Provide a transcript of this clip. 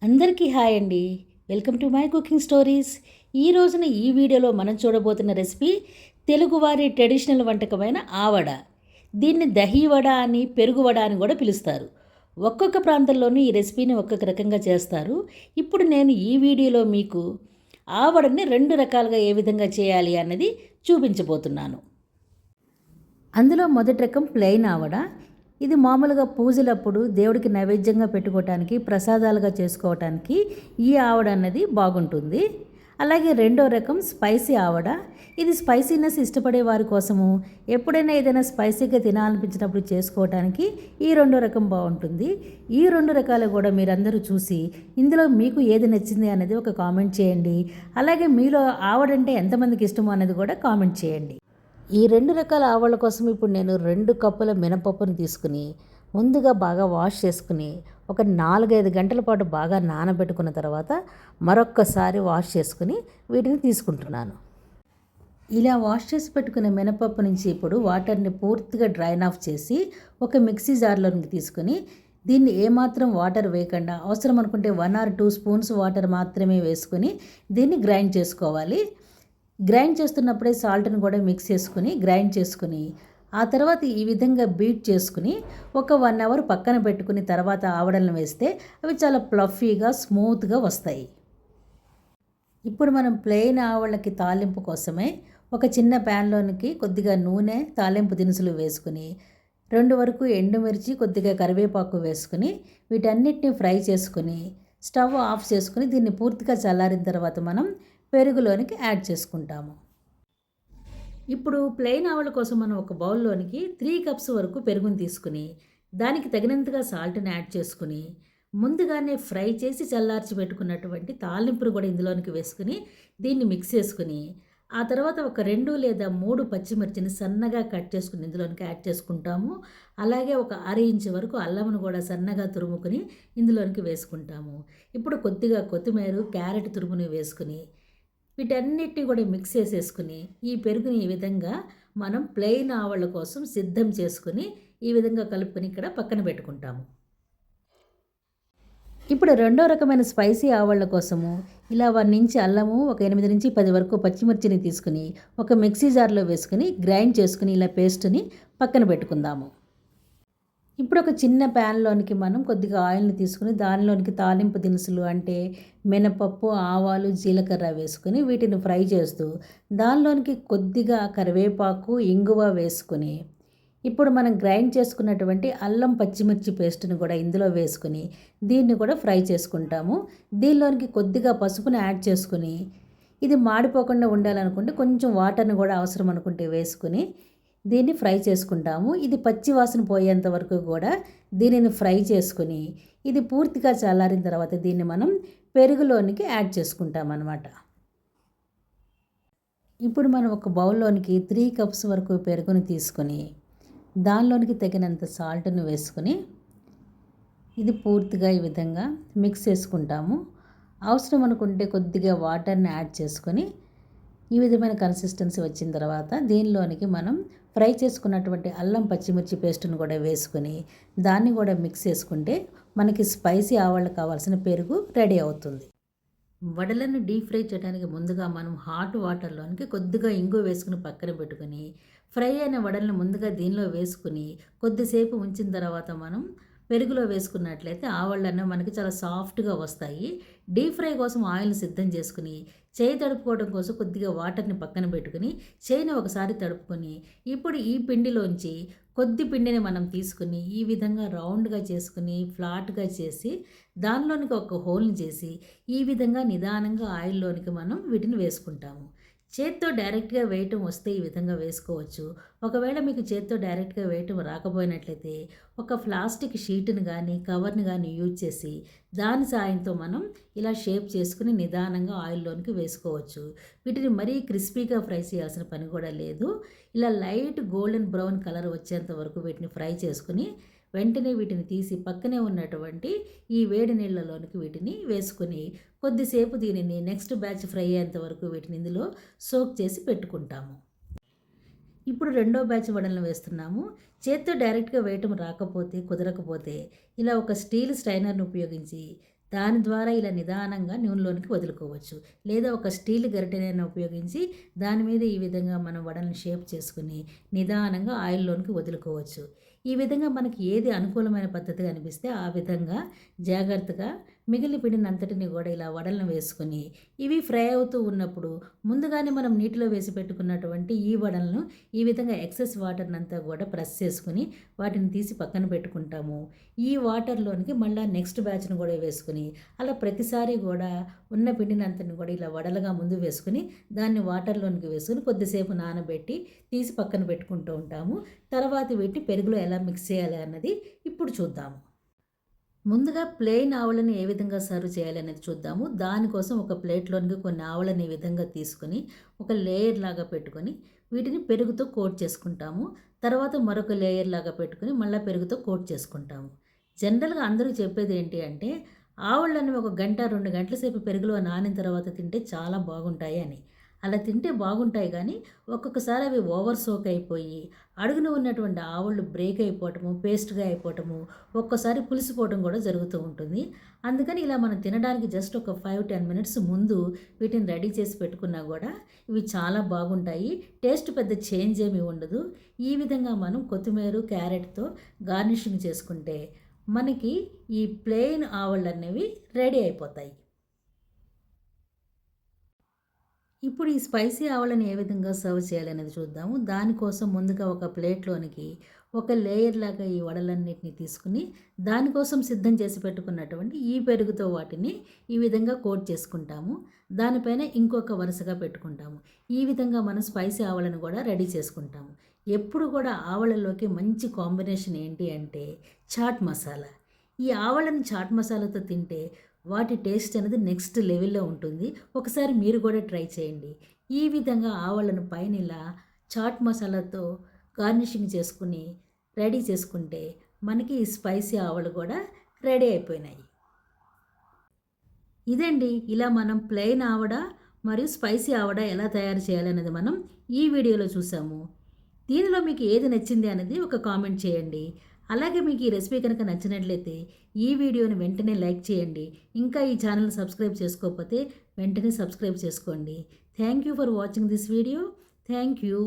అందరికీ హాయ్ అండి. Welcome to my cooking stories. ఈ రోజున ఈ వీడియోలో మనం చూడబోతున్న రెసిపీ తెలుగువారి ట్రెడిషనల్ వంటకమైన ఆవడ. దీన్ని దహీ వడ అని, పెరుగు వడ అని కూడా పిలుస్తారు. ఒక్కొక్క ప్రాంతంలోనూ ఈ రెసిపీని ఒక్కొక్క రకంగా చేస్తారు. ఇప్పుడు నేను ఈ వీడియోలో మీకు ఆవడని 2 రకాలుగా ఏ విధంగా చేయాలి అన్నది చూపించబోతున్నాను. అందులో మొదటి రకం ప్లెయిన్ ఆవడ. ఇది మామూలుగా పూజలప్పుడు దేవుడికి నైవేద్యంగా పెట్టుకోవటానికి, ప్రసాదాలుగా చేసుకోవటానికి ఈ ఆవడ అన్నది బాగుంటుంది. అలాగే రెండో రకం స్పైసీ ఆవడ. ఇది స్పైసీనెస్ ఇష్టపడే వారి కోసము, ఎప్పుడైనా ఏదైనా స్పైసీగా తినాలనిపించినప్పుడు చేసుకోవటానికి ఈ రెండో రకం బాగుంటుంది. ఈ 2 రకాలు కూడా మీరందరూ చూసి ఇందులో మీకు ఏది నచ్చింది అనేది ఒక కామెంట్ చేయండి. అలాగే మీలో ఆవడంటే ఎంతమందికి ఇష్టమో అనేది కూడా కామెంట్ చేయండి. ఈ 2 రకాల ఆవళ్ళ కోసం ఇప్పుడు నేను 2 కప్పుల మినపప్పును తీసుకుని ముందుగా బాగా వాష్ చేసుకుని ఒక 4-5 గంటల పాటు బాగా నానబెట్టుకున్న తర్వాత మరొక్కసారి వాష్ చేసుకుని వీటిని తీసుకుంటున్నాను. ఇలా వాష్ చేసి పెట్టుకున్న మినపప్పు నుంచి ఇప్పుడు వాటర్ని పూర్తిగా డ్రైన్ ఆఫ్ చేసి ఒక మిక్సీ జార్లోనికి తీసుకుని దీన్ని ఏమాత్రం వాటర్ వేయకుండా అవసరం అనుకుంటే 1 or 2 స్పూన్స్ వాటర్ మాత్రమే వేసుకుని దీన్ని గ్రైండ్ చేసుకోవాలి. గ్రైండ్ చేస్తున్నప్పుడే సాల్ట్ని కూడా మిక్స్ చేసుకుని గ్రైండ్ చేసుకుని ఆ తర్వాత ఈ విధంగా బీట్ చేసుకుని ఒక 1 అవర్ పక్కన పెట్టుకుని తర్వాత ఆవడలను వేస్తే అవి చాలా ప్లఫీగా స్మూత్గా వస్తాయి. ఇప్పుడు మనం ప్లెయిన్ ఆవళ్ళకి తాలింపు కోసమే ఒక చిన్న ప్యాన్లోనికి కొద్దిగా నూనె, తాలింపు దినుసులు వేసుకుని 2 వరకు ఎండుమిర్చి, కొద్దిగా కరివేపాకు వేసుకుని వీటన్నిటిని ఫ్రై చేసుకుని స్టవ్ ఆఫ్ చేసుకుని దీన్ని పూర్తిగా చల్లారిన తర్వాత మనం పెరుగులోనికి యాడ్ చేసుకుంటాము. ఇప్పుడు ప్లెయిన్ ఆవల కోసం మనం ఒక బౌల్లోనికి 3 కప్స్ వరకు పెరుగుని తీసుకుని దానికి తగినంతగా సాల్ట్ని యాడ్ చేసుకుని ముందుగానే ఫ్రై చేసి చల్లార్చి పెట్టుకున్నటువంటి తాలింపును కూడా ఇందులోనికి వేసుకుని దీన్ని మిక్స్ చేసుకుని ఆ తర్వాత ఒక 2 లేదా 3 పచ్చిమిర్చిని సన్నగా కట్ చేసుకుని ఇందులోనికి యాడ్ చేసుకుంటాము. అలాగే ఒక 1/2 ఇంచు వరకు అల్లమును కూడా సన్నగా తురుముకుని ఇందులోనికి వేసుకుంటాము. ఇప్పుడు కొద్దిగా కొత్తిమీర, క్యారెట్ తురుముని వేసుకుని వీటన్నిటిని కూడా మిక్స్ చేసేసుకుని ఈ పెరుగుని ఈ విధంగా మనం ప్లెయిన్ ఆవళ్ళ కోసం సిద్ధం చేసుకుని ఈ విధంగా కలుపుకొని ఇక్కడ పక్కన పెట్టుకుంటాము. ఇప్పుడు రెండో రకమైన స్పైసీ ఆవళ్ళ కోసము ఇలా 1 ఇంచ్ అల్లము, ఒక 8 నుంచి 10 వరకు పచ్చిమిర్చిని తీసుకుని ఒక మిక్సీ జార్లో వేసుకుని గ్రైండ్ చేసుకుని ఇలా పేస్ట్ని పక్కన పెట్టుకుందాము. ఇప్పుడు ఒక చిన్న ప్యాన్లోనికి మనం కొద్దిగా ఆయిల్ని తీసుకుని దానిలోనికి తాలింపు దినుసులు అంటే మినపప్పు, ఆవాలు, జీలకర్ర వేసుకుని వీటిని ఫ్రై చేస్తూ దానిలోనికి కొద్దిగా కరివేపాకు, ఇంగువ వేసుకుని ఇప్పుడు మనం గ్రైండ్ చేసుకున్నటువంటి అల్లం పచ్చిమిర్చి పేస్ట్ని కూడా ఇందులో వేసుకుని దీన్ని కూడా ఫ్రై చేసుకుంటాము. దీనిలోనికి కొద్దిగా పసుపుని యాడ్ చేసుకుని ఇది మాడిపోకుండా ఉండాలనుకుంటే కొంచెం వాటర్ని కూడా అవసరం అనుకుంటే వేసుకుని దీన్ని ఫ్రై చేసుకుంటాము. ఇది పచ్చి వాసన పోయేంత వరకు కూడా దీనిని ఫ్రై చేసుకుని ఇది పూర్తిగా చల్లారిన తర్వాత దీన్ని మనం పెరుగులోనికి యాడ్ చేసుకుంటాం అన్నమాట. ఇప్పుడు మనం ఒక బౌల్లోనికి 3 కప్స్ వరకు పెరుగుని తీసుకొని దానిలోనికి తగినంత సాల్ట్ను వేసుకొని ఇది పూర్తిగా ఈ విధంగా మిక్స్ చేసుకుంటాము. అవసరం అనుకుంటే కొద్దిగా వాటర్ని యాడ్ చేసుకొని ఈ విధమైన కన్సిస్టెన్సీ వచ్చిన తర్వాత దీనిలోనికి మనం ఫ్రై చేసుకున్నటువంటి అల్లం పచ్చిమిర్చి పేస్ట్ను కూడా వేసుకొని దాన్ని కూడా మిక్స్ చేసుకుంటే మనకి స్పైసీ ఆవళ్ళకు కావాల్సిన పెరుగు రెడీ అవుతుంది. వడలను డీప్ ఫ్రై చేయడానికి ముందుగా మనం హాట్ వాటర్లోనికి కొద్దిగా ఇంగు వేసుకుని పక్కన పెట్టుకుని ఫ్రై అయిన వడలను ముందుగా దీనిలో వేసుకుని కొద్దిసేపు ఉంచిన తర్వాత మనం పెరుగులో వేసుకున్నట్లయితే ఆవళ్ళను మనకి చాలా సాఫ్ట్గా వస్తాయి. డీప్ ఫ్రై కోసం ఆయిల్ని సిద్ధం చేసుకుని చేయి తడుపుకోవడం కోసం కొద్దిగా వాటర్ని పక్కన పెట్టుకుని చేయిని ఒకసారి తడుపుకొని ఇప్పుడు ఈ పిండిలోంచి కొద్ది పిండిని మనం తీసుకుని ఈ విధంగా రౌండ్గా చేసుకుని ఫ్లాట్గా చేసి దానిలోనికి ఒక హోల్ని చేసి ఈ విధంగా నిదానంగా ఆయిల్లోనికి మనం వీటిని వేసుకుంటాము. చేత్తో డైరెక్ట్గా వేయటం వస్తే ఈ విధంగా వేసుకోవచ్చు. ఒకవేళ మీకు చేత్తో డైరెక్ట్గా వేయటం రాకపోయినట్లయితే ఒక ప్లాస్టిక్ షీట్ని కానీ కవర్ని కానీ యూజ్ చేసి దాని సాయంతో మనం ఇలా షేప్ చేసుకుని నిదానంగా ఆయిల్లోనికి వేసుకోవచ్చు. వీటిని మరీ క్రిస్పీగా ఫ్రై చేయాల్సిన పని కూడా లేదు. ఇలా లైట్ గోల్డెన్ బ్రౌన్ కలర్ వచ్చేంత వరకు వీటిని ఫ్రై చేసుకుని వెంటనే వీటిని తీసి పక్కనే ఉన్నటువంటి ఈ వేడి నీళ్ళలోనికి వీటిని వేసుకొని కొద్దిసేపు దీనిని నెక్స్ట్ బ్యాచ్ ఫ్రై అయ్యేంత వరకు వీటిని ఇందులో సోక్ చేసి పెట్టుకుంటాము. ఇప్పుడు రెండో బ్యాచ్ వడలను వేస్తున్నాము. చేత్తో డైరెక్ట్గా వేయటం రాకపోతే కుదరకపోతే ఇలా ఒక స్టీల్ స్ట్రైనర్ను ఉపయోగించి దాని ద్వారా ఇలా నిదానంగా నూనెలోనికి వదులుకోవచ్చు. లేదా ఒక స్టీల్ గరిటెనైనా ఉపయోగించి దాని మీద ఈ విధంగా మనం వడలను షేప్ చేసుకుని నిదానంగా ఆయిల్‌లోనికి వదులుకోవచ్చు. ఈ విధంగా మనకి ఏది అనుకూలమైన పద్ధతిగా అనిపిస్తే ఆ విధంగా జాగ్రత్తగా మిగిలిన పిండినంతటిని కూడా ఇలా వడలను వేసుకొని ఇవి ఫ్రై అవుతూ ఉన్నప్పుడు ముందుగానే మనం నీటిలో వేసి పెట్టుకున్నటువంటి ఈ వడలను ఈ విధంగా ఎక్సెస్ వాటర్‌నంతా కూడా ప్రెస్ చేసుకొని వాటిని తీసి పక్కన పెట్టుకుంటాము. ఈ వాటర్‌లోనికి మళ్ళా నెక్స్ట్ బ్యాచ్‌ని కూడా వేసుకొని అలా ప్రతిసారి కూడా ఉన్న పిండినంతటిని కూడా ఇలా వడలుగా ముందు వేసుకొని దాన్ని వాటర్‌లోనికి వేసుకొని కొద్దిసేపు నానబెట్టి తీసి పక్కన పెట్టుకుంటూ ఉంటాము. తర్వాత వీటిని పెరుగులో ఎలా మిక్స్ చేయాలి అన్నది ఇప్పుడు చూద్దాము. ముందుగా ప్లెయిన్ ఆవలని ఏ విధంగా సర్వ్ చేయాలనేది చూద్దాము. దానికోసం ఒక ప్లేట్‌లోనికి కొన్ని ఆవలని ఈ విధంగా తీసుకొని ఒక లేయర్ లాగా పెట్టుకొని వీటిని పెరుగుతో కోట్ చేసుకుంటాము. తర్వాత మరొక లేయర్ లాగా పెట్టుకొని మళ్ళా పెరుగుతో కోట్ చేసుకుంటాము. జనరల్‌గా అందరూ చెప్పేది ఏంటి అంటే ఆవళ్ళని ఒక గంట, 2 గంటల సేపు పెరుగులో నానిన తర్వాత తింటే చాలా బాగుంటాయి అని. అలా తింటే బాగుంటాయి గానీ ఒక్కొక్కసారి అవి ఓవర్ సోక్ అయిపోయి అడుగున ఉన్నటువంటి ఆవళ్ళు బ్రేక్ అయిపోవటము, పేస్ట్‌గా అయిపోవటము, ఒక్కోసారి పులిసిపోవడం కూడా జరుగుతూ ఉంటుంది. అందుకని ఇలా మనం తినడానికి జస్ట్ ఒక 5, 10 మినిట్స్ ముందు వీటిని రెడీ చేసి పెట్టుకున్నా గూడా ఇవి చాలా బాగుంటాయి. టేస్ట్ పెద్ద చేంజ్ ఏమీ ఉండదు. ఈ విధంగా మనం కొత్తిమీర, క్యారెట్‌తో గార్నిషింగ్ చేసుకుంటే మనకి ఈ ప్లెయిన్ ఆవళ్ళనేవి రెడీ అయిపోతాయి. ఇప్పుడు ఈ స్పైసీ ఆవలని ఏ విధంగా సర్వ్ చేయాలనేది చూద్దాము. దానికోసం ముందుగా ఒక ప్లేట్‌లోనికి ఒక లేయర్ లాగా ఈ వడలన్నిటిని తీసుకొని, దానికోసం సిద్ధం చేసి పెట్టుకున్నటువంటి ఈ పెరుగుతో వాటిని ఈ విధంగా కోట్ చేసుకుంటాము. దానిపైన ఇంకొక వరుసగా పెట్టుకుంటాము. ఈ విధంగా మనం స్పైసీ ఆవలను కూడా రెడీ చేసుకుంటాము. ఎప్పుడు కూడా ఆవలలోకి మంచి కాంబినేషన్ ఏంటి అంటే చాట్ మసాలా. ఈ ఆవలను చాట్ మసాలాతో తింటే వాటి టేస్ట్ అనేది నెక్స్ట్ లెవెల్‌లో ఉంటుంది. ఒకసారి మీరు కూడా ట్రై చేయండి. ఈ విధంగా ఆవలను పైన ఇలా చాట్ మసాలాతో గార్నిషింగ్ చేసుకొని రెడీ చేసుకుంటే మనకి ఈ స్పైసీ ఆవలు కూడా రెడీ అయిపోయినాయి. ఇదండి ఇలా మనం ప్లెయిన్ ఆవడ మరియు స్పైసీ ఆవడ ఎలా తయారు చేయాలనేది మనం ఈ వీడియోలో చూసాము. దీనిలో మీకు ఏది నచ్చింది అనేది ఒక కామెంట్ చేయండి. అలాగే మీకు ఈ రెసిపీ కనుక నచ్చినట్లయితే ఈ వీడియోని వెంటనే లైక్ చేయండి. ఇంకా ఈ ఛానల్ని సబ్స్క్రైబ్ చేసుకోకపోతే వెంటనే సబ్స్క్రైబ్ చేసుకోండి. Thank you for watching this video. Thank you.